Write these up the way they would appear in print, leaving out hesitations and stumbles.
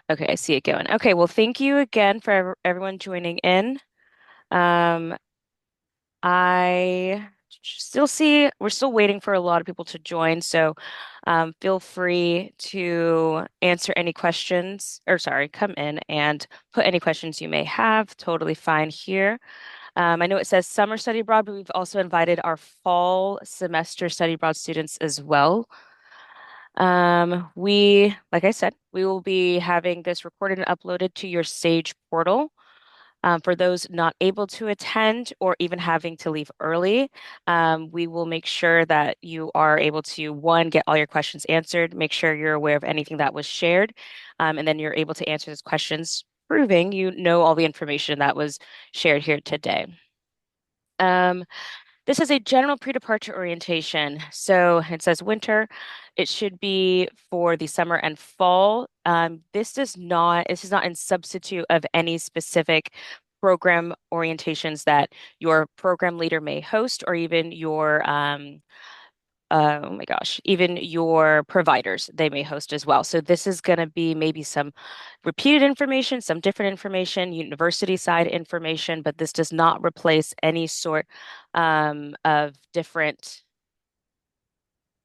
Okay, I see it going. Okay, well, thank you again for everyone joining in. Um, I still see we're still waiting for a lot of people to join, so feel free to answer any questions, or sorry, come in and put any questions you may have. Totally fine here. I know it says summer study abroad, but we've also invited our fall semester study abroad students as well. Like I said, we will be having this recorded and uploaded to your Sage portal. For those not able to attend or even having to leave early, we will make sure that you are able to, one, get all your questions answered, make sure you're aware of anything that was shared, and then you're able to answer those questions, proving you know all the information that was shared here today. Um, this is a general pre-departure orientation. So it says winter. It should be for the summer and fall. This is not in substitute of any specific program orientations that your program leader may host or even oh my gosh, even your providers, they may host as well. So this is going to be maybe some repeated information, some different information, university side information, but this does not replace any sort of different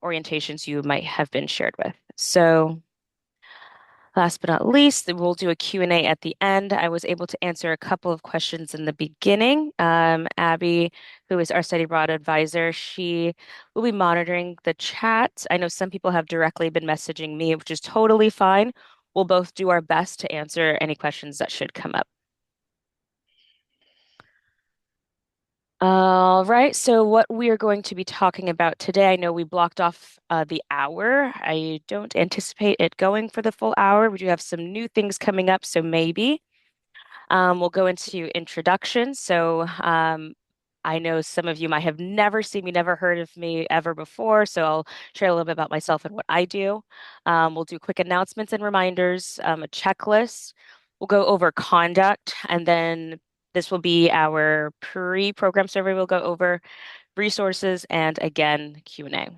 orientations you might have been shared with. So last but not least, we'll do a Q&A at the end. I was able to answer a couple of questions in the beginning. Abby, who is our study abroad advisor, she will be monitoring the chat. I know some people have directly been messaging me, which is totally fine. We'll both do our best to answer any questions that should come up. All right, so what we are going to be talking about today, I know we blocked off the hour. I don't anticipate it going for the full hour. We do have some new things coming up, so maybe. We'll go into introductions. I know some of you might have never seen me, never heard of me ever before, so I'll share a little bit about myself and what I do. We'll do quick announcements and reminders, a checklist. We'll go over conduct, and then this will be our pre-program survey. We'll go over resources and again, Q&A.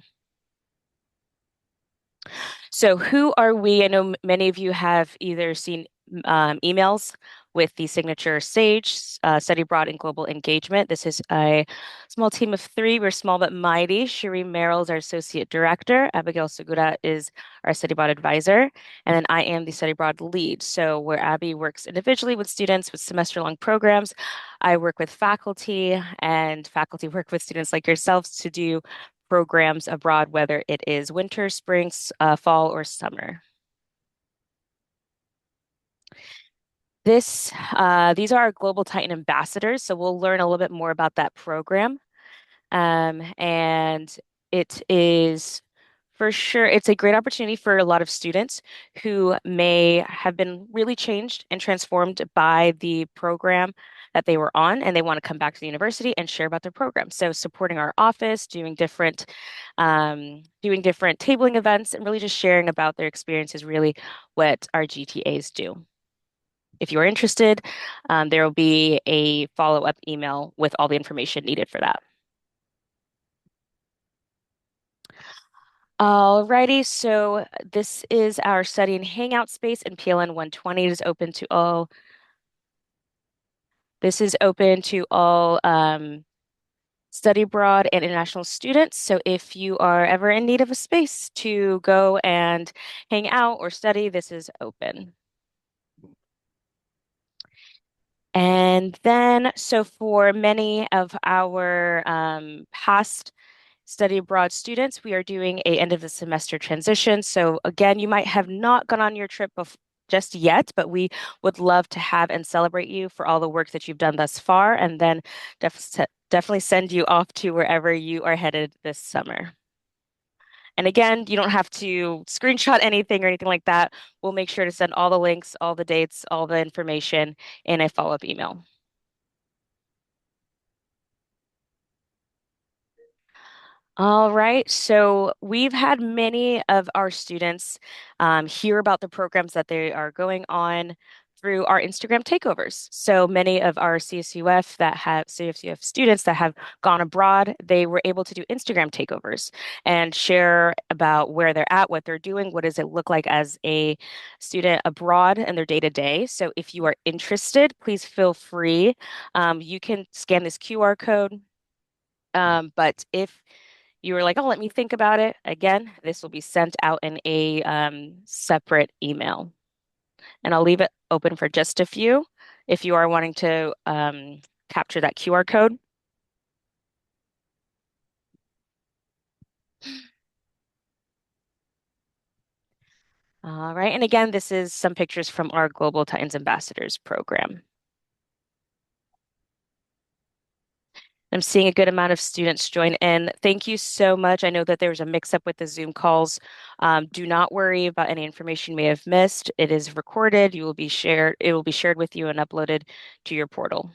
So, who are we? I know many of you have either seen emails with the signature SAGE, Study Abroad and Global Engagement. This is a small team of three. We're small but mighty. Cherie Merrill is our Associate Director. Abigail Segura is our Study Abroad Advisor. And then I am the Study Abroad Lead. So, where Abby works individually with students with semester-long programs, I work with faculty, and faculty work with students like yourselves to do programs abroad, whether it is winter, spring, fall, or summer. These are our Global Titan ambassadors, so we'll learn a little bit more about that program. And it is for sure, it's a great opportunity for a lot of students who may have been really changed and transformed by the program that they were on, and they want to come back to the university and share about their program. So supporting our office, doing different tabling events, and really just sharing about their experience is really what our GTAs do. If you are interested, there will be a follow-up email with all the information needed for that. Alrighty, so this is our study and hangout space in PLN 120. It is open to all. This is open to all study abroad and international students. So if you are ever in need of a space to go and hang out or study, this is open. And then, so for many of our past study abroad students, we are doing a end of the semester transition. So again, you might have not gone on your trip just yet, but we would love to have and celebrate you for all the work that you've done thus far, and then definitely send you off to wherever you are headed this summer. And again, you don't have to screenshot anything or anything like that. We'll make sure to send all the links, all the dates, all the information in a follow-up email. All right. So we've had many of our students hear about the programs that they are going on through our Instagram takeovers. So many of our CSUF students that have gone abroad, they were able to do Instagram takeovers and share about where they're at, what they're doing, what does it look like as a student abroad and their day to day. So if you are interested, please feel free. You can scan this QR code. But if you were like, oh, let me think about it, again, this will be sent out in a separate email. And I'll leave it open for just a few if you are wanting to capture that QR code. All right. And again, this is some pictures from our Global Titans Ambassadors program. I'm seeing a good amount of students join in. Thank you so much. I know that there was a mix-up with the Zoom calls. Do not worry about any information you may have missed. It is recorded. It will be shared with you and uploaded to your portal.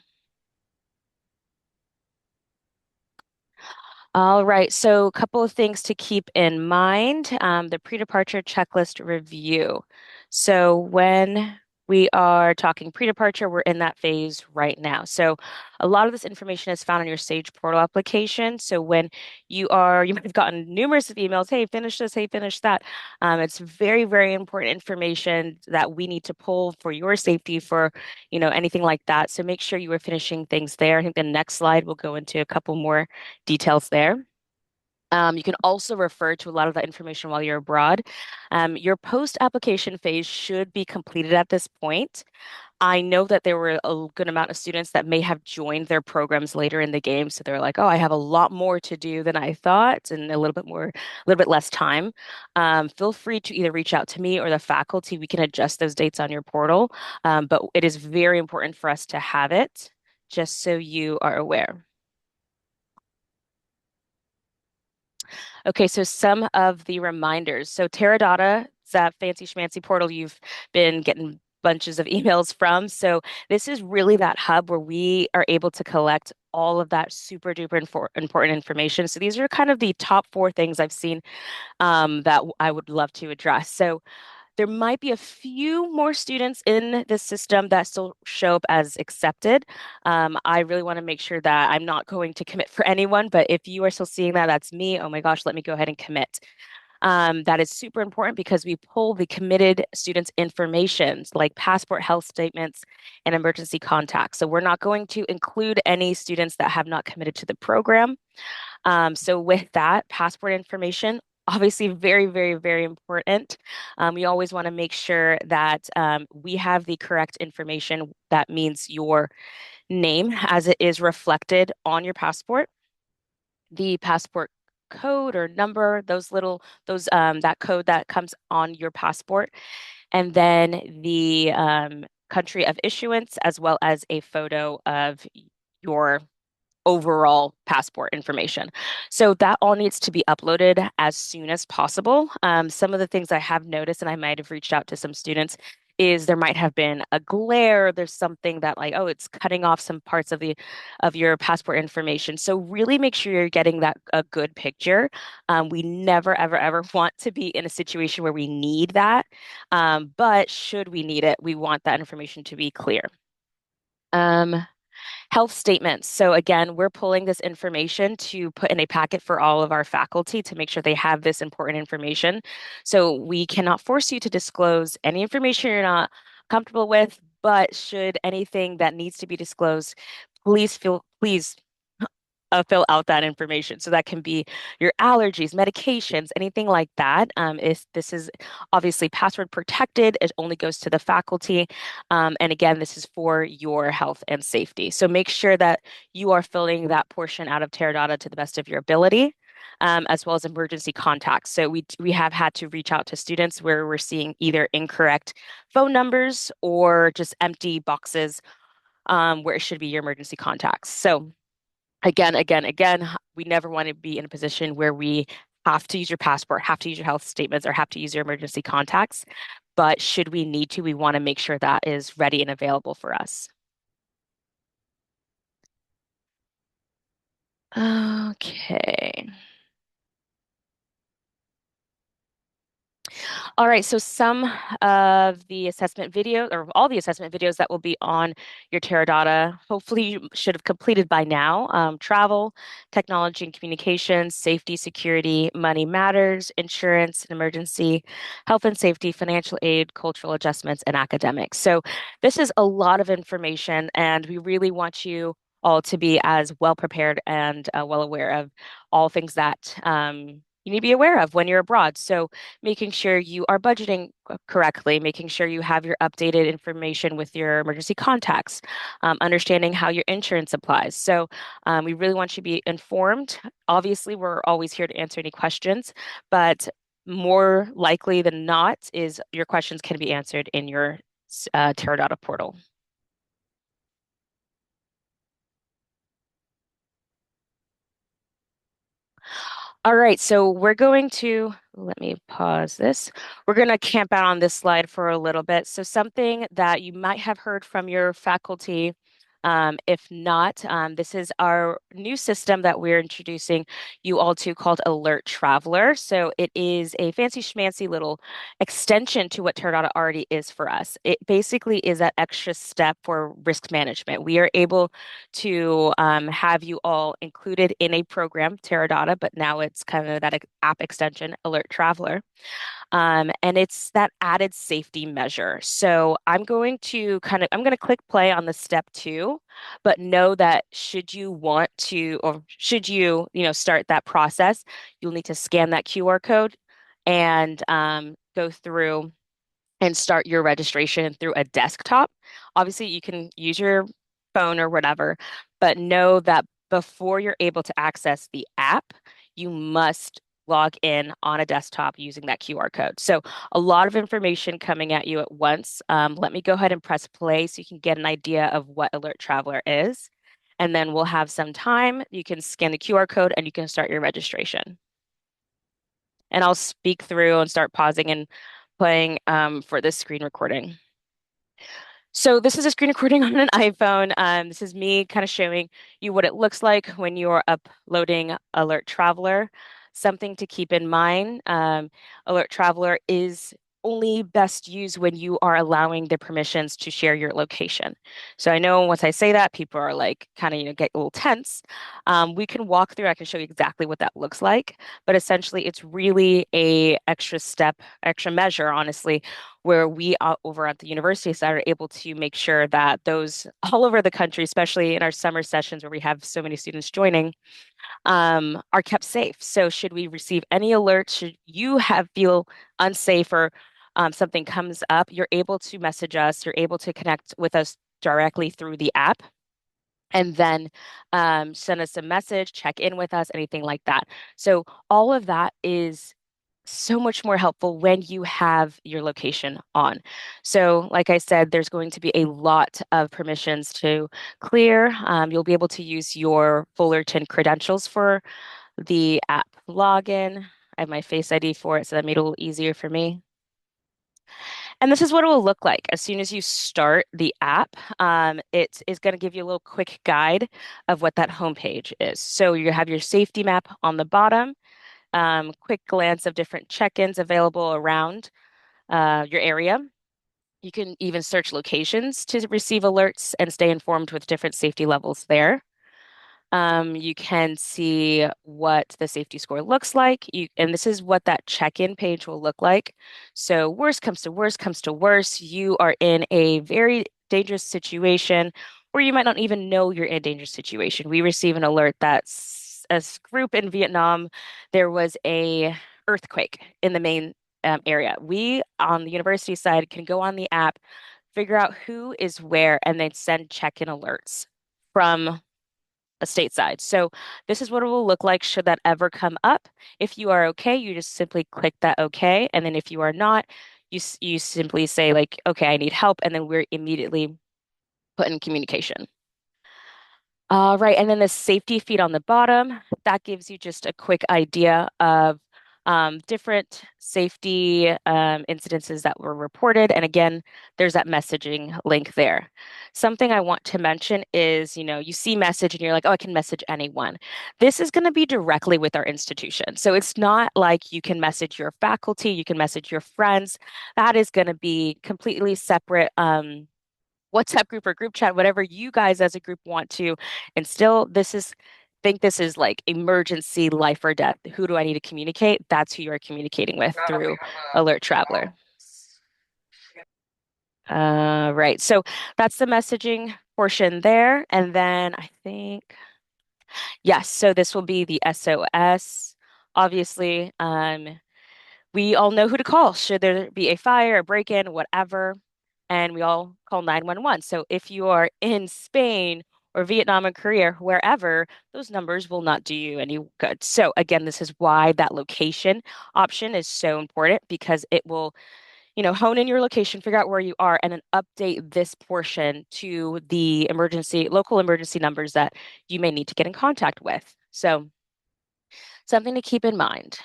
All right, so a couple of things to keep in mind. The pre-departure checklist review. So when we are talking pre-departure, we're in that phase right now. So a lot of this information is found in your Sage Portal application. So when you might have gotten numerous of emails, hey, finish this, hey, finish that. It's very, very important information that we need to pull for your safety, for, anything like that. So make sure you are finishing things there. I think the next slide will go into a couple more details there. You can also refer to a lot of that information while you're abroad. Your post-application phase should be completed at this point. I know that there were a good amount of students that may have joined their programs later in the game. So they're like, oh, I have a lot more to do than I thought and a little bit less time. Feel free to either reach out to me or the faculty. We can adjust those dates on your portal. But it is very important for us to have it, just so you are aware. Okay, so some of the reminders. So Teradata, it's that fancy schmancy portal you've been getting bunches of emails from. So this is really that hub where we are able to collect all of that super duper important information. So these are kind of the top four things I've seen that I would love to address. So there might be a few more students in the system that still show up as accepted. I really want to make sure that I'm not going to commit for anyone, but if you are still seeing that, that's me. Oh my gosh, let me go ahead and commit. That is super important because we pull the committed students' information like passport, health statements, and emergency contacts. So we're not going to include any students that have not committed to the program. So with that, passport information, obviously very, very, very important. We always want to make sure that we have the correct information. That means your name as it is reflected on your passport, the passport code or number, that code that comes on your passport, and then the country of issuance, as well as a photo of your overall passport information. So that all needs to be uploaded as soon as possible. Some of the things I have noticed, and I might have reached out to some students, is there might have been a glare. There's something that like, oh, it's cutting off some parts of your passport information. So really make sure you're getting that a good picture. We never, ever, ever want to be in a situation where we need that. But should we need it, we want that information to be clear. Um, Health statements. So again, we're pulling this information to put in a packet for all of our faculty to make sure they have this important information. So we cannot force you to disclose any information you're not comfortable with, but should anything that needs to be disclosed, please fill out that information. So that can be your allergies, medications, anything like that. This is obviously password protected. It only goes to the faculty. And again, this is for your health and safety. So make sure that you are filling that portion out of Teradata to the best of your ability. As well as emergency contacts. So we have had to reach out to students where we're seeing either incorrect phone numbers or just empty boxes where it should be your emergency contacts. So again, we never want to be in a position where we have to use your passport, have to use your health statements, or have to use your emergency contacts. But should we need to, we want to make sure that is ready and available for us. Okay. All right, so some of the assessment video or all the assessment videos that will be on your Teradata, hopefully you should have completed by now. Travel, technology and communications, safety, security, money matters, insurance and emergency, health and safety, financial aid, cultural adjustments, and academics. So this is a lot of information, and we really want you all to be as well prepared and well aware of all things that you need to be aware of when you're abroad. So making sure you are budgeting correctly, making sure you have your updated information with your emergency contacts, understanding how your insurance applies. So we really want you to be informed. Obviously, we're always here to answer any questions, but more likely than not is your questions can be answered in your Teradata portal. All right, so we're going to, let me pause this. We're going to camp out on this slide for a little bit. So something that you might have heard from your faculty, if not, this is our new system that we're introducing you all to called Alert Traveler. So it is a fancy schmancy little extension to what Teradata already is for us. It basically is that extra step for risk management. We are able to have you all included in a program, Teradata, but now it's kind of that app extension, Alert Traveler. And it's that added safety measure. So I'm going to click play on the step two, but know that should you want to, or should you, start that process, you'll need to scan that QR code and go through and start your registration through a desktop. Obviously, you can use your phone or whatever, but know that before you're able to access the app, you must log in on a desktop using that QR code. So, a lot of information coming at you at once. Let me go ahead and press play so you can get an idea of what Alert Traveler is. And then we'll have some time. You can scan the QR code and you can start your registration. And I'll speak through and start pausing and playing for this screen recording. So this is a screen recording on an iPhone. This is me kind of showing you what it looks like when you're uploading Alert Traveler. Something to keep in mind, Alert Traveler is only best used when you are allowing the permissions to share your location. So I know once I say that, people are like kind of, get a little tense. We can walk through, I can show you exactly what that looks like, but essentially it's really a extra step, extra measure, honestly, where we over at the university side are able to make sure that those all over the country, especially in our summer sessions where we have so many students joining, are kept safe. So should we receive any alerts, should you have feel unsafe or something comes up, you're able to message us, you're able to connect with us directly through the app. And then send us a message, check in with us, anything like that. So all of that is so much more helpful when you have your location on. So, like I said, there's going to be a lot of permissions to clear. You'll be able to use your Fullerton credentials for the app login. I have my Face ID for it, so that made it a little easier for me. And this is what it will look like as soon as you start the app. It is going to give you a little quick guide of what that homepage is. So you have your safety map on the bottom, quick glance of different check-ins available around your area. You can even search locations to receive alerts and stay informed with different safety levels there. You can see what the safety score looks like. And this is what that check-in page will look like. So worst comes to worst comes to worst, you are in a very dangerous situation, or you might not even know you're in a dangerous situation. We receive an alert that a group in Vietnam, there was a earthquake in the main area. We on the university side can go on the app, figure out who is where, and then send check-in alerts from a stateside. So this is what it will look like should that ever come up. If you are okay, you just simply click that okay. And then if you are not, you simply say like, okay, I need help. And then we're immediately put in communication. Right. And then the safety feed on the bottom, that gives you just a quick idea of different safety incidences that were reported. And again, there's that messaging link there. Something I want to mention is, you see message and you're like, oh, I can message anyone. This is going to be directly with our institution. So it's not like you can message your faculty, you can message your friends. That is going to be completely separate. WhatsApp group or group chat, whatever you guys as a group want to instill. Think this is like emergency life or death. Who do I need to communicate? That's who you are communicating with through Alert Traveler. Right. So that's the messaging portion there. And then I think, yes, so this will be the SOS. Obviously, we all know who to call should there be a fire, a break-in, whatever, and we all call 911. So if you are in Spain or Vietnam or Korea, wherever, those numbers will not do you any good. So again, this is why that location option is so important because it will, hone in your location, figure out where you are, and then update this portion to the local emergency numbers that you may need to get in contact with. So something to keep in mind.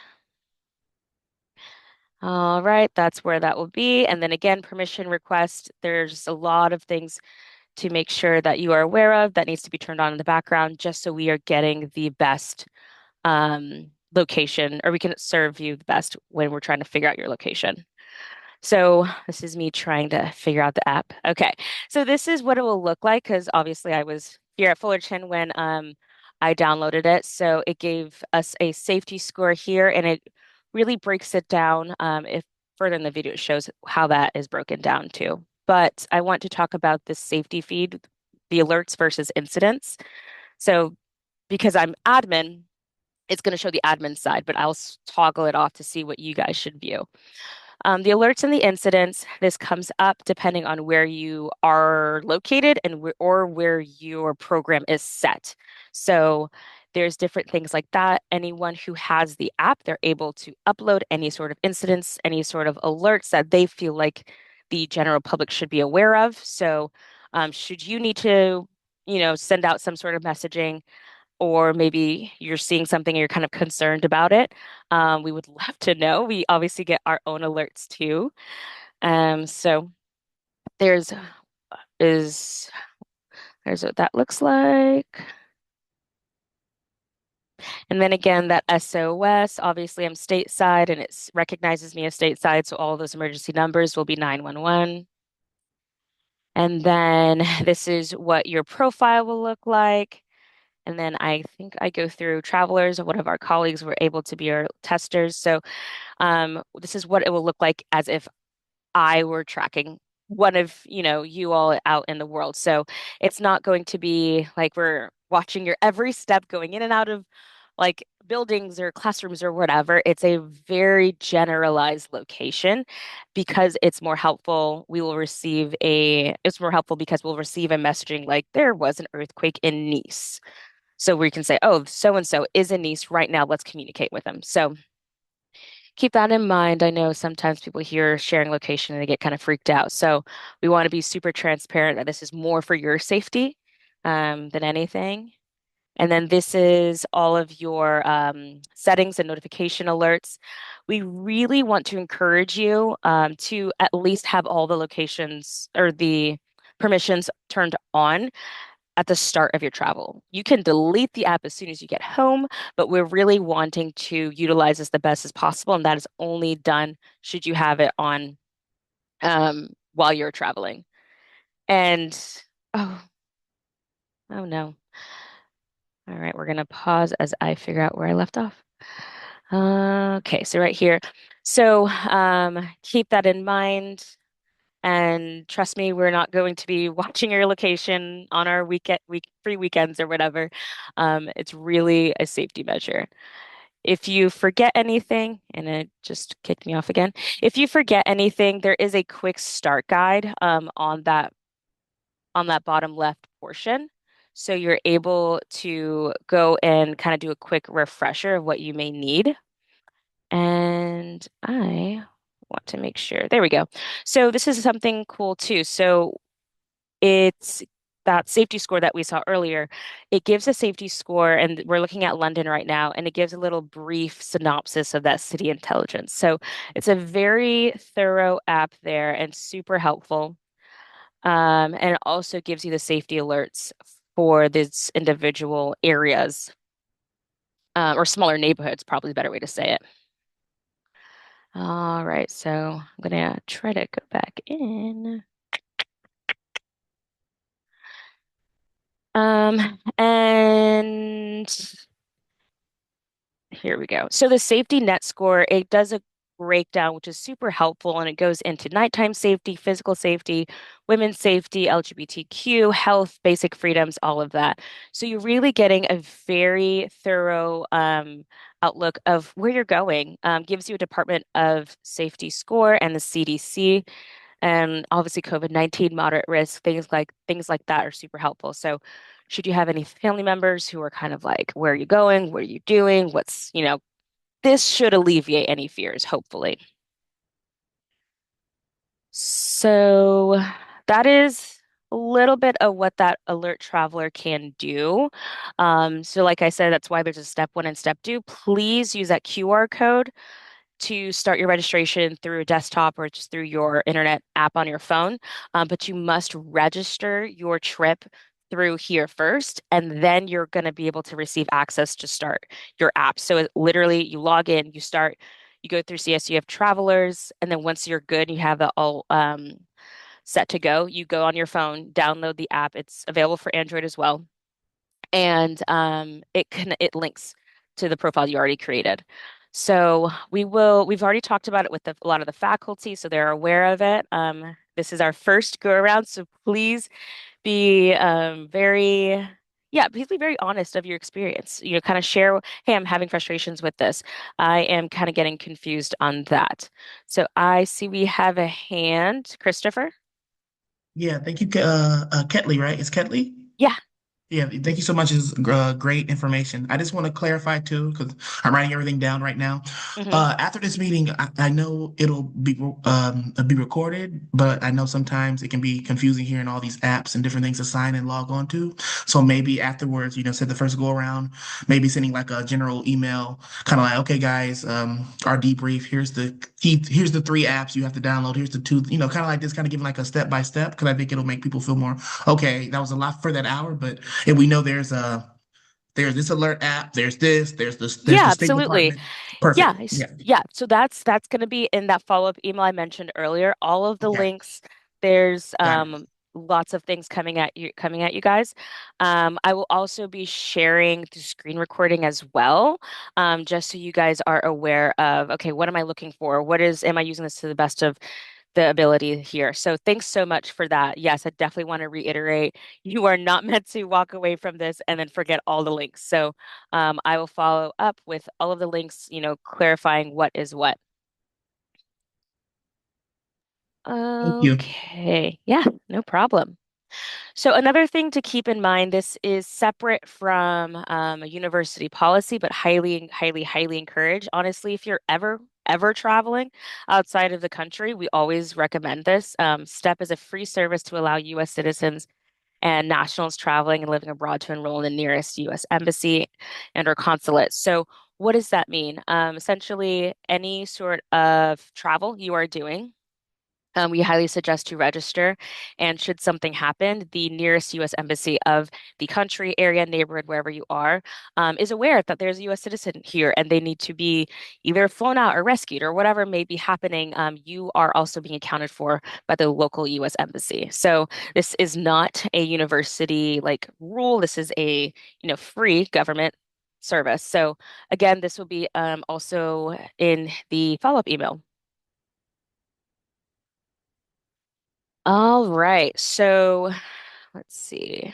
All right, that's where that will be. And then again, permission request. There's a lot of things to make sure that you are aware of that needs to be turned on in the background, just so we are getting the best location, or we can serve you the best when we're trying to figure out your location. So this is me trying to figure out the app. Okay, so this is what it will look like because obviously I was here at Fullerton when I downloaded it. So it gave us a safety score here, and it really breaks it down. If further in the video, it shows how that is broken down too. But I want to talk about this safety feed, the alerts versus incidents. So because I'm admin, it's going to show the admin side, but I'll toggle it off to see what you guys should view. The alerts and the incidents, this comes up depending on where you are located and or where your program is set. So there's different things like that. Anyone who has the app, they're able to upload any sort of incidents, any sort of alerts that they feel like the general public should be aware of. So should you need to, send out some sort of messaging, or maybe you're seeing something and you're kind of concerned about it, we would love to know. We obviously get our own alerts too. So there's is there's what that looks like. And then again, that SOS, obviously I'm stateside and it recognizes me as stateside, so all those emergency numbers will be 911. And then this is what your profile will look like. And then I think I go through travelers, or one of our colleagues were able to be our testers. So this is what it will look like as if I were tracking one of, you all out in the world. So it's not going to be like we're watching your every step going in and out of like buildings or classrooms or whatever. It's a very generalized location because it's more helpful because we'll receive a messaging like there was an earthquake in Nice. So we can say, oh, so and so is in Nice right now. Let's communicate with them. So keep that in mind. I know sometimes people hear sharing location and they get kind of freaked out. So we want to be super transparent that this is more for your safety than anything. And then this is all of your settings and notification alerts. We really want to encourage you to at least have all the locations or the permissions turned on at the start of your travel. You can delete the app as soon as you get home, but we're really wanting to utilize this the best as possible, and that is only done should you have it on while you're traveling. And oh, oh no. All right, we're gonna pause as I figure out where I left off. Okay, so right here. So keep that in mind. And trust me, we're not going to be watching your location on our free weekends or whatever. It's really a safety measure. If you forget anything, and it just kicked me off again, if you forget anything, there is a quick start guide on that bottom left portion. So you're able to go and kind of do a quick refresher of what you may need. And I want to make sure. There we go. So this is something cool too. So it's that safety score that we saw earlier, it gives a safety score, and we're looking at London right now, and it gives a little brief synopsis of that city intelligence. So it's a very thorough app there and super helpful. And it also gives you the safety alerts for these individual areas, or smaller neighborhoods, probably a better way to say it. All right, so I'm gonna try to go back in. And here we go. So the safety net score, it does a breakdown, which is super helpful, and it goes into nighttime safety, physical safety, women's safety, LGBTQ, health, basic freedoms, all of that. So you're really getting a very thorough outlook of where you're going. Gives you a Department of Safety score and the CDC, and obviously COVID-19 moderate risk, things like that are super helpful. So should you have any family members who are kind of like, where are you going? What are you doing? This should alleviate any fears, hopefully. So that is a little bit of what that alert traveler can do. So like I said, that's why there's a step one and step two. Please use that QR code to start your registration through a desktop or just through your internet app on your phone. But you must register your trip through here first, and then you're going to be able to receive access to start your app. So literally, you log in, you start, you go through CSUF Travelers, and then once you're good, you have that all set to go. You go on your phone, download the app. It's available for Android as well, and it links to the profile you already created. So we've already talked about it with a lot of the faculty, so they're aware of it. This is our first go around, so please be please be very honest of your experience. Kind of share, hey, I'm having frustrations with this. I am kind of getting confused on that. So I see we have a hand, Christopher. Yeah, thank you, Ketley, right? It's Ketley? Yeah. Yeah, thank you so much. It's great information. I just want to clarify too, because I'm writing everything down right now. Hmm. After this meeting, I know it'll be recorded, but I know sometimes it can be confusing hearing all these apps and different things to sign and log on to. So maybe afterwards, said the first go around, maybe sending like a general email, kind of like, okay, guys, our debrief. Here's the three apps you have to download. Here's the two, kind of like this, kind of giving like a step by step, because I think it'll make people feel more okay. That was a lot for that hour, but. And we know there's this alert app, there's Yeah, the State absolutely. Department. Perfect. Yeah, Yeah. So that's going to be in that follow-up email I mentioned earlier. All of the okay, links, there's got it. lots of things coming at you guys. I will also be sharing the screen recording as well, just so you guys are aware of, okay, what am I looking for? Am I using this to the best of the ability here. So thanks so much for that. Yes, I definitely want to reiterate, you are not meant to walk away from this and then forget all the links. So I will follow up with all of the links, clarifying what is what. Thank you. Okay. Yeah, no problem. So another thing to keep in mind, this is separate from a university policy, but highly, highly, highly encouraged. Honestly, if you're ever traveling outside of the country, we always recommend this. STEP is a free service to allow U.S. citizens and nationals traveling and living abroad to enroll in the nearest U.S. embassy and or consulate. So what does that mean? Essentially, any sort of travel you are doing, we highly suggest to register. And should something happen, the nearest U.S. embassy of the country, area, neighborhood, wherever you are, is aware that there's a U.S. citizen here and they need to be either flown out or rescued or whatever may be happening. You are also being accounted for by the local U.S. embassy. So this is not a university like rule. This is a, free government service. So again, this will be also in the follow-up email. All right. So let's see.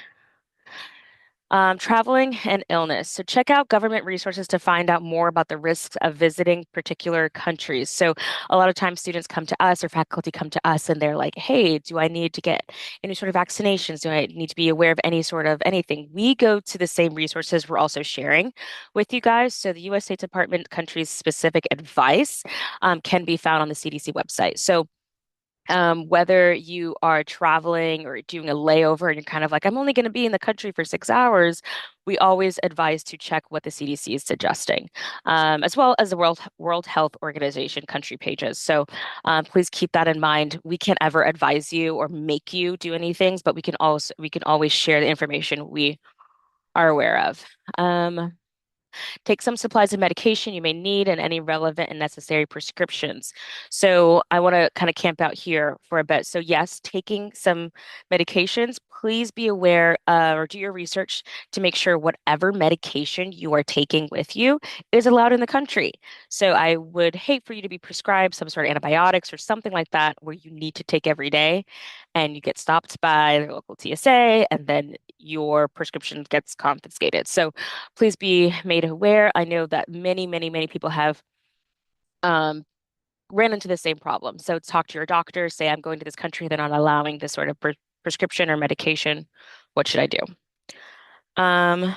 Traveling and illness. So check out government resources to find out more about the risks of visiting particular countries. So a lot of times students come to us or faculty come to us and they're like, hey, do I need to get any sort of vaccinations? Do I need to be aware of any sort of anything? We go to the same resources we're also sharing with you guys. So the U.S. State Department countries specific advice can be found on the CDC website. So Whether you are traveling or doing a layover and you're kind of like, I'm only going to be in the country for 6 hours, we always advise to check what the CDC is suggesting, as well as the World Health Organization country pages. So please keep that in mind. We can't ever advise you or make you do anything, but we can always share the information we are aware of. Um, Take some supplies and medication you may need and any relevant and necessary prescriptions. So I want to kind of camp out here for a bit. So yes, taking some medications, please be aware or do your research to make sure whatever medication you are taking with you is allowed in the country. So I would hate for you to be prescribed some sort of antibiotics or something like that where you need to take every day and you get stopped by the local TSA and then your prescription gets confiscated. So please be made aware. I know that many people have um, ran into the same problem. So talk to your doctor, say, I'm going to this country, they're not allowing this sort of prescription or medication. What should I do? Um,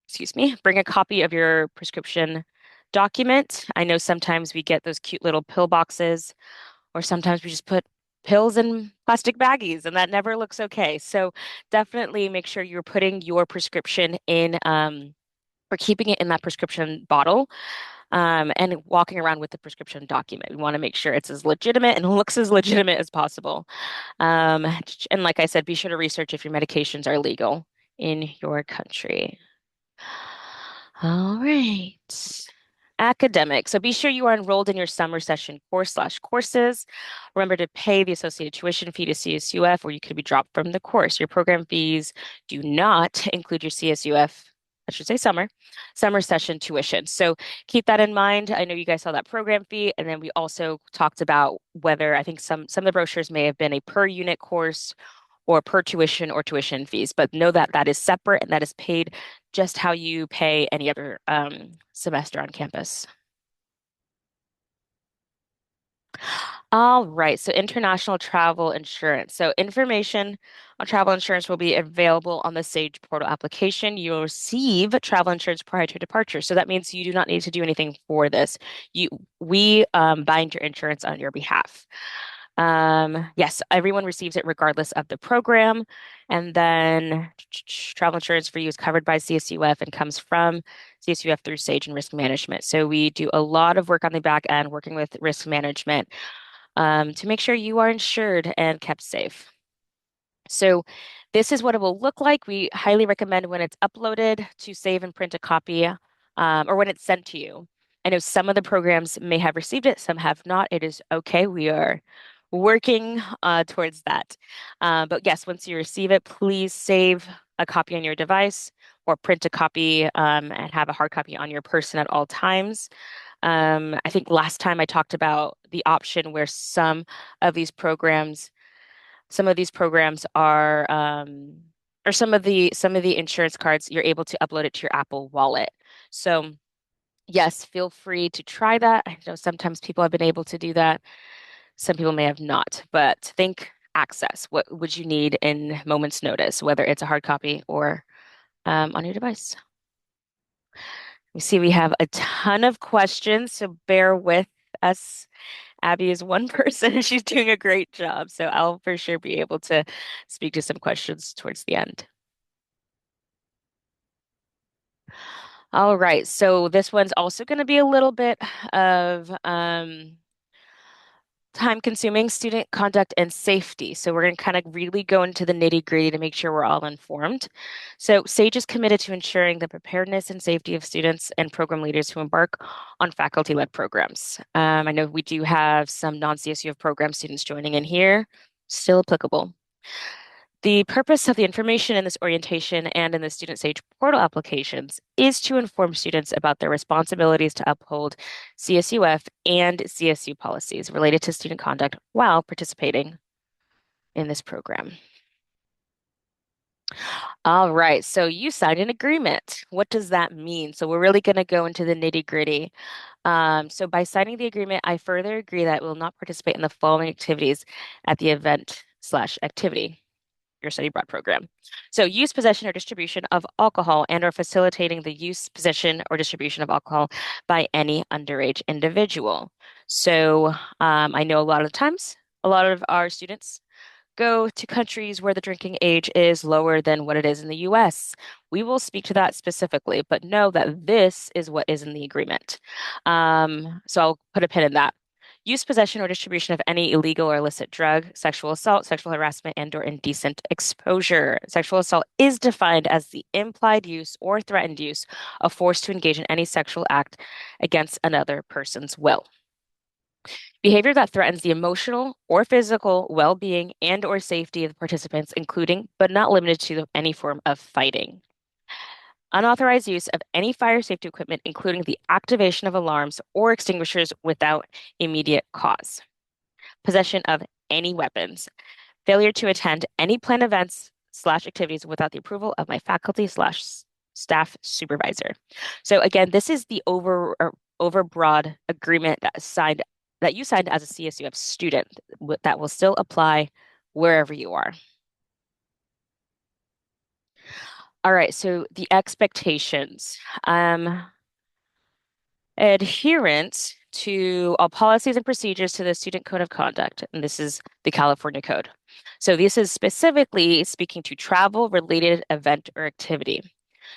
Excuse me. Bring a copy of your prescription document. I know sometimes we get those cute little pill boxes, or sometimes we just put pills in plastic baggies, and that never looks okay. So definitely make sure you're putting your prescription in or keeping it in that prescription bottle and walking around with the prescription document. We want to make sure it's as legitimate and looks as legitimate as possible. Um, and like I said, be sure to research if your medications are legal in your country. All right. Academic. So be sure you are enrolled in your summer session course/courses. Remember to pay the associated tuition fee to CSUF, or you could be dropped from the course. Your program fees do not include your CSUF, I should say summer session tuition. So keep that in mind. I know you guys saw that program fee, and then we also talked about whether I think some of the brochures may have been a per unit course or per tuition or tuition fees, but know that that is separate and that is paid just how you pay any other semester on campus. All right, so international travel insurance. So information on travel insurance will be available on the Sage Portal application. You'll receive travel insurance prior to departure. So that means you do not need to do anything for this. We bind your insurance on your behalf. Yes, everyone receives it regardless of the program. And then travel insurance for you is covered by CSUF and comes from CSUF through Sage and risk management. So we do a lot of work on the back end working with risk management to make sure you are insured and kept safe. So this is what it will look like. We highly recommend when it's uploaded to save and print a copy or when it's sent to you. I know some of the programs may have received it, some have not. It is okay. We are working towards that. But yes, once you receive it, please save a copy on your device or print a copy and have a hard copy on your person at all times. I think last time I talked about the option where of these programs, some of these programs are, or some of the insurance cards, you're able to upload it to your Apple Wallet. So yes, feel free to try that. I know sometimes people have been able to do that. Some people may have not, but think access. What would you need in moments notice, whether it's a hard copy or on your device? We see we have a ton of questions, so bear with us. Abby is one person and she's doing a great job. So I'll for sure be able to speak to some questions towards the end. All right. So this one's also going to be a little bit of time consuming student conduct and safety. So we're going to kind of really go into the nitty gritty to make sure we're all informed. So SAGE is committed to ensuring the preparedness and safety of students and program leaders who embark on faculty-led programs. I know we do have some non-CSUF program students joining in here, still applicable. The purpose of the information in this orientation and in the Student Sage portal applications is to inform students about their responsibilities to uphold CSUF and CSU policies related to student conduct while participating in this program. All right, so you signed an agreement. What does that mean? So we're really going to go into the nitty-gritty. So by signing the agreement, I further agree that I will not participate in the following activities at the event/activity. Your study abroad program. So use, possession, or distribution of alcohol and or facilitating the use, possession, or distribution of alcohol by any underage individual. So I know a lot of times A lot of our students go to countries where the drinking age is lower than what it is in the US. We will speak to that specifically, but know that this is what is in the agreement. So I'll put a pin in that. Use, possession, or distribution of any illegal or illicit drug, sexual assault, sexual harassment, and/or indecent exposure. Sexual assault is defined as the implied use or threatened use of force to engage in any sexual act against another person's will. Behavior that threatens the emotional or physical well-being and or safety of the participants, including but not limited to any form of fighting. Unauthorized use of any fire safety equipment, including the activation of alarms or extinguishers without immediate cause. Possession of any weapons. Failure to attend any planned events slash activities without the approval of my faculty slash staff supervisor. So again, this is the overbroad agreement that you signed as a CSUF student that will still apply wherever you are. All right, so the expectations. Adherence to all policies and procedures to the Student Code of Conduct, and this is the California Code. So this is specifically speaking to travel-related event or activity.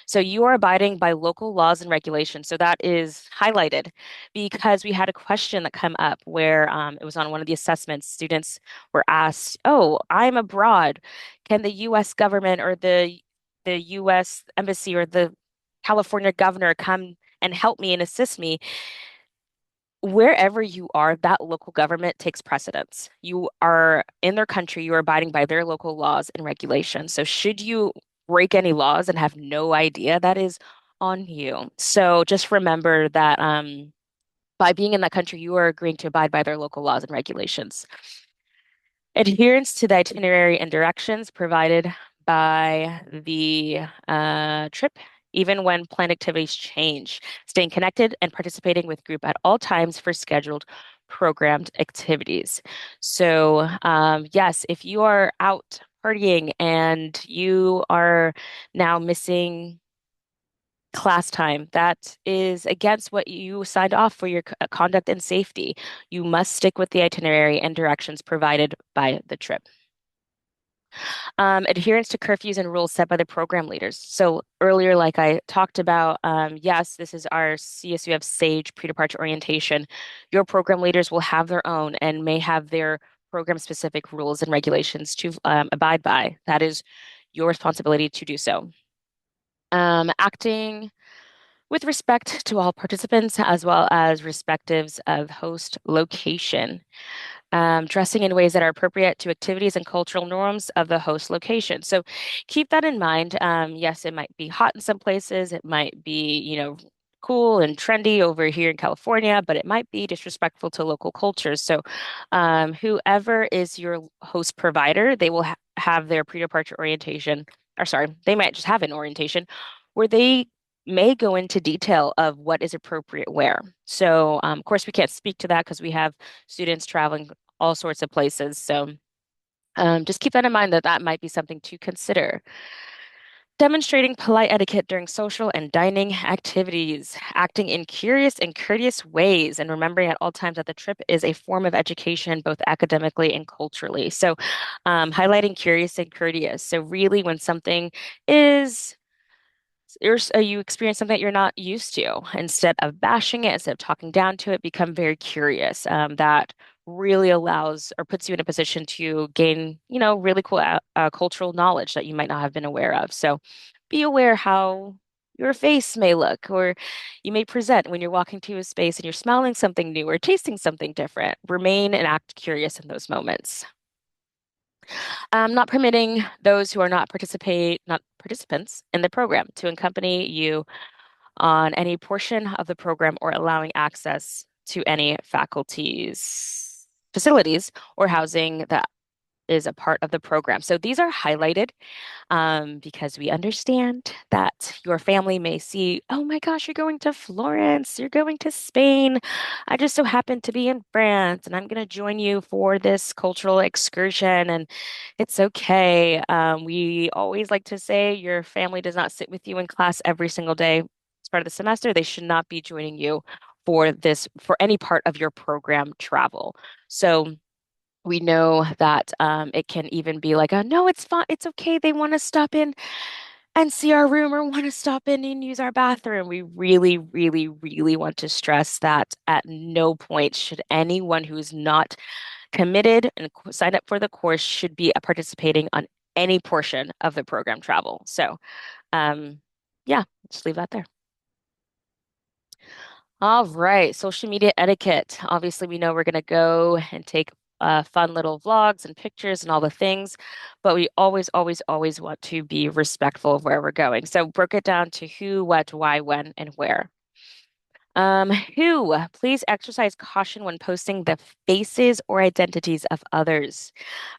So you are abiding by local laws and regulations. So that is highlighted because we had a question that come up where it was on one of the assessments. Students were asked, "Oh, I'm abroad. Can the U.S. government or the U.S. embassy or the California governor come and help me and assist me?" Wherever you are, that local government takes precedence. You are in their country, you are abiding by their local laws and regulations. So, should you break any laws and have no idea, that is on you. So, just remember that by being in that country, you are agreeing to abide by their local laws and regulations. Adherence to the itinerary and directions provided by the trip, even when planned activities change. Staying connected and participating with group at all times for scheduled programmed activities. So, yes, if you are out partying and you are now missing class time, that is against what you signed off for your conduct and safety. You must stick with the itinerary and directions provided by the trip. Adherence to curfews and rules set by the program leaders. So earlier, like I talked about, yes, this is our CSUF SAGE pre-departure orientation. Your program leaders will have their own and may have their program-specific rules and regulations to abide by. That is your responsibility to do so. Acting with respect to all participants as well as respectives of host location. Dressing in ways that are appropriate to activities and cultural norms of the host location. So keep that in mind. Yes, it might be hot in some places. It might be, cool and trendy over here in California, but it might be disrespectful to local cultures. So whoever is your host provider, they will have their pre-departure orientation, or sorry, they might just have an orientation where they may go into detail of what is appropriate where. So, of course, we can't speak to that because we have students traveling all sorts of places. So, just keep that in mind that that might be something to consider. Demonstrating polite etiquette during social and dining activities, acting in curious and courteous ways, and remembering at all times that the trip is a form of education, both academically and culturally. So, highlighting curious and courteous. So, really, when something is you experience something that you're not used to. Instead of bashing it, instead of talking down to it, become very curious. That really allows or puts you in a position to gain, really cool cultural knowledge that you might not have been aware of. So be aware how your face may look or you may present when you're walking to a space and you're smelling something new or tasting something different. Remain and act curious in those moments. Not permitting those who are not participants in the program to accompany you on any portion of the program or allowing access to any faculty's facilities or housing that is a part of the program. So these are highlighted because we understand that your family may see, oh my gosh, you're going to Florence, you're going to Spain. I just so happen to be in France and I'm going to join you for this cultural excursion. And it's okay. We always like to say your family does not sit with you in class every single day as part of the semester. They should not be joining you for any part of your program travel. So We know that it can even be like, no, it's fine, it's okay. They want to stop in and see our room or want to stop in and use our bathroom. We really, really, really want to stress that at no point should anyone who's not committed and signed up for the course should be participating on any portion of the program travel. So, um, yeah, just leave that there. All right, social media etiquette. Obviously, we know we're going to go and take fun little vlogs and pictures and all the things, but we always, always, always want to be respectful of where we're going. So, broke it down to who, what, why, when, and where. Please exercise caution when posting the faces or identities of others.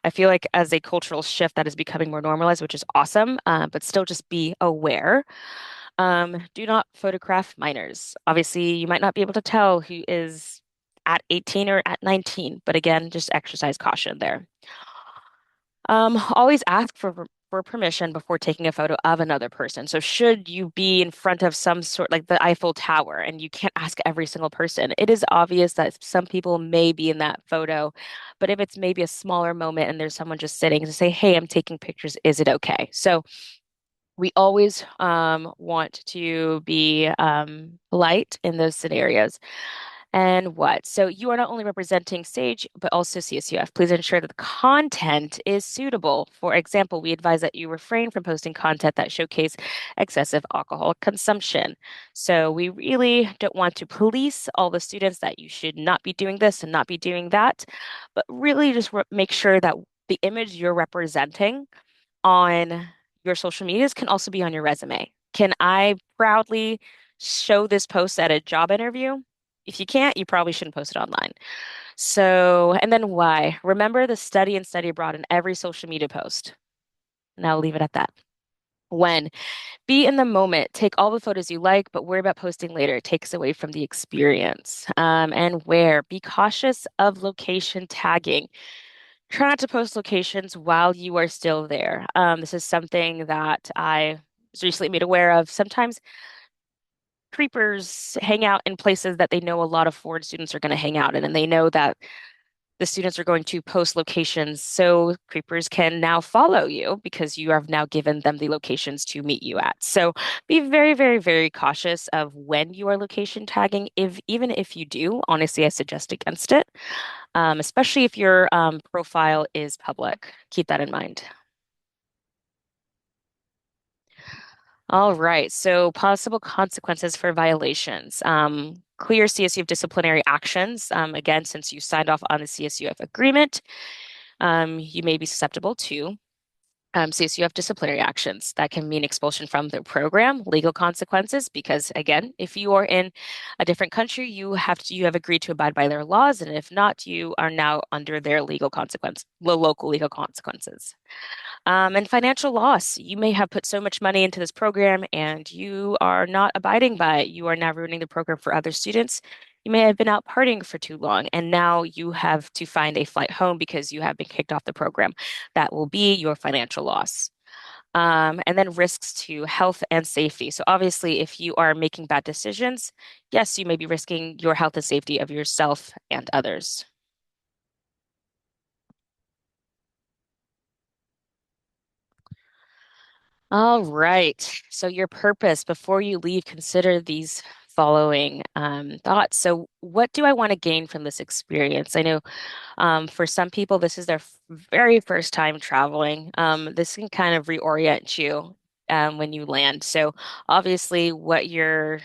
I feel like as a cultural shift that is becoming more normalized, which is awesome, but still just be aware. Do not photograph minors. Obviously, you might not be able to tell who is at 18 or at 19, but again, just exercise caution there. Always ask for permission before taking a photo of another person. So should you be in front of some sort like the Eiffel Tower and you can't ask every single person, it is obvious that some people may be in that photo. But if it's maybe a smaller moment and there's someone just sitting to say, hey, I'm taking pictures, is it okay? So we always want to be polite in those scenarios. And what? So you are not only representing Sage, but also CSUF. Please ensure that the content is suitable. For example, we advise that you refrain from posting content that showcase excessive alcohol consumption. So we really don't want to police all the students that you should not be doing this and not be doing that, but really just make sure that the image you're representing on your social medias can also be on your resume. Can I proudly show this post at a job interview? If you can't, you probably shouldn't post it online. So, and then why? Remember the study and study abroad in every social media post. And I'll leave it at that. When? Be in the moment. Take all the photos you like, but worry about posting later. It takes away from the experience. And where? Be cautious of location tagging. Try not to post locations while you are still there. This is something that I was recently made aware of. Sometimes creepers hang out in places that they know a lot of foreign students are going to hang out in, and they know that the students are going to post locations. So creepers can now follow you because you have now given them the locations to meet you at. So be very, very, very cautious of when you are location tagging. If even if you do, honestly, I suggest against it, especially if your profile is public. Keep that in mind. All right. So possible consequences for violations. Clear CSUF disciplinary actions. Again, since you signed off on the CSUF agreement, you may be susceptible to CSUF disciplinary actions. That can mean expulsion from the program, legal consequences, because again, if you are in a different country, you have agreed to abide by their laws, and if not, you are now under their legal consequence, the local legal consequences. And financial loss. You may have put so much money into this program and you are not abiding by it. You are now ruining the program for other students. You may have been out partying for too long and now you have to find a flight home because you have been kicked off the program. That will be your financial loss. And then risks to health and safety. So obviously, if you are making bad decisions, yes, you may be risking your health and safety of yourself and others. All right. So your purpose before you leave, consider these following thoughts. So what do I want to gain from this experience? I know for some people, this is their very first time traveling. This can kind of reorient you when you land. So obviously what you're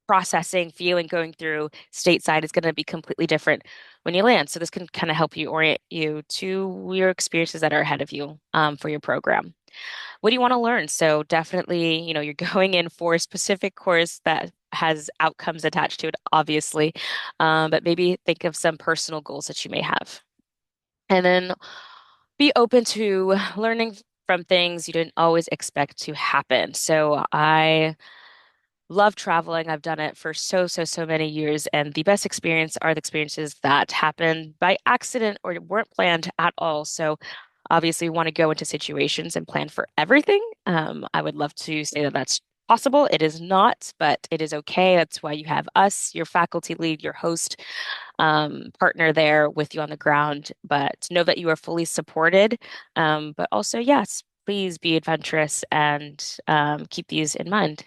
processing, feeling, going through stateside is going to be completely different when you land. So this can kind of help you orient you to your experiences that are ahead of you for your program. What do you want to learn? So definitely, you're going in for a specific course that has outcomes attached to it, obviously, but maybe think of some personal goals that you may have. And then be open to learning from things you didn't always expect to happen. So I love traveling. I've done it for so, so, so many years. And the best experience are the experiences that happen by accident or weren't planned at all. So obviously, we want to go into situations and plan for everything. I would love to say that that's possible. It is not, but it is okay. That's why you have us, your faculty lead, your host. partner there with you on the ground. But know that you are fully supported. But also, yes, please be adventurous and keep these in mind.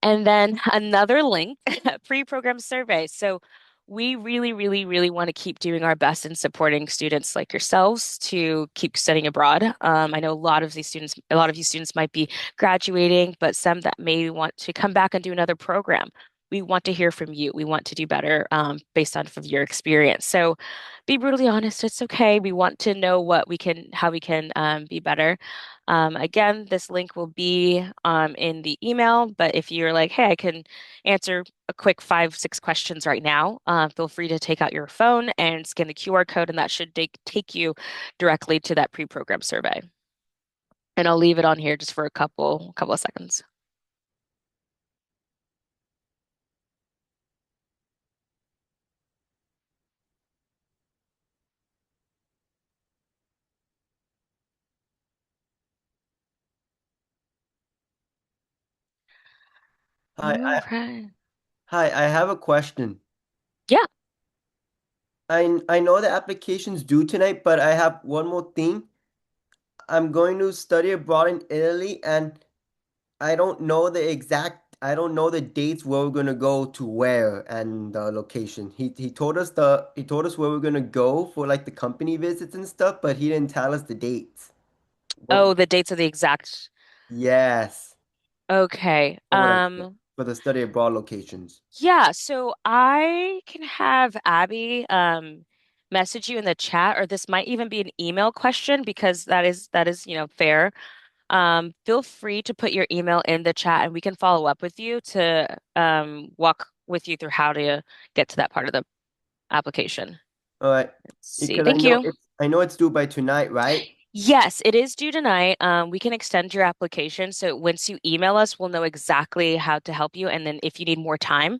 And then another link, pre-program survey. So we really, really, really want to keep doing our best in supporting students like yourselves to keep studying abroad. I know a lot of you students might be graduating, but some that may want to come back and do another program. We want to hear from you. We want to do better based on of your experience. So be brutally honest. It's okay. We want to know how we can be better. Again, this link will be in the email, but if you're like, hey, I can answer a quick 5, 6 questions right now, feel free to take out your phone and scan the QR code, and that should take you directly to that pre-program survey. And I'll leave it on here just for a couple of seconds. Hi, All right. I have a question. Yeah. I know the application's due tonight, but I have one more thing. I'm going to study abroad in Italy, and I don't know the dates where we're gonna go to where and the location. He told us where we're gonna go for like the company visits and stuff, but he didn't tell us the dates. What? Oh, the dates are the exact. Yes, Okay. for what I for the study abroad locations. Yeah, so I can have Abby message you in the chat, or this might even be an email question because that is, fair. Feel free to put your email in the chat and we can follow up with you to walk with you through how to get to that part of the application. All right, Let's see. because Thank you. I know it's due by tonight, right? Yes, it is due tonight. We can extend your application. So once you email us, we'll know exactly how to help you. And then if you need more time,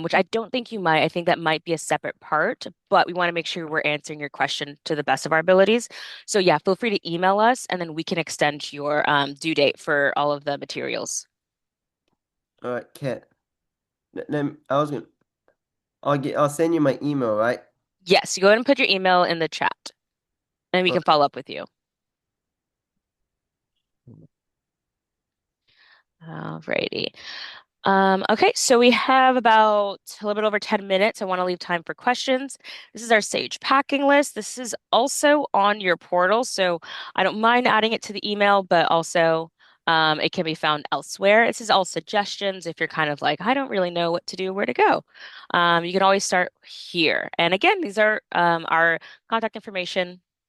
which I don't think you might. I think that might be a separate part, but we want to make sure we're answering your question to the best of our abilities. So yeah, feel free to email us and then we can extend your due date for all of the materials. All right, Kat. Then I was gonna I'll send you my email, right? Yes, you go ahead and put your email in the chat and we can Okay. follow up with you. Alrighty. Okay, so we have about a little bit over 10 minutes. I want to leave time for questions. This is our Sage packing list. This is also on your portal, so I don't mind adding it to the email, but also it can be found elsewhere. This is all suggestions if you're kind of like, I don't really know what to do, where to go. You can always start here. And again, these are our contact information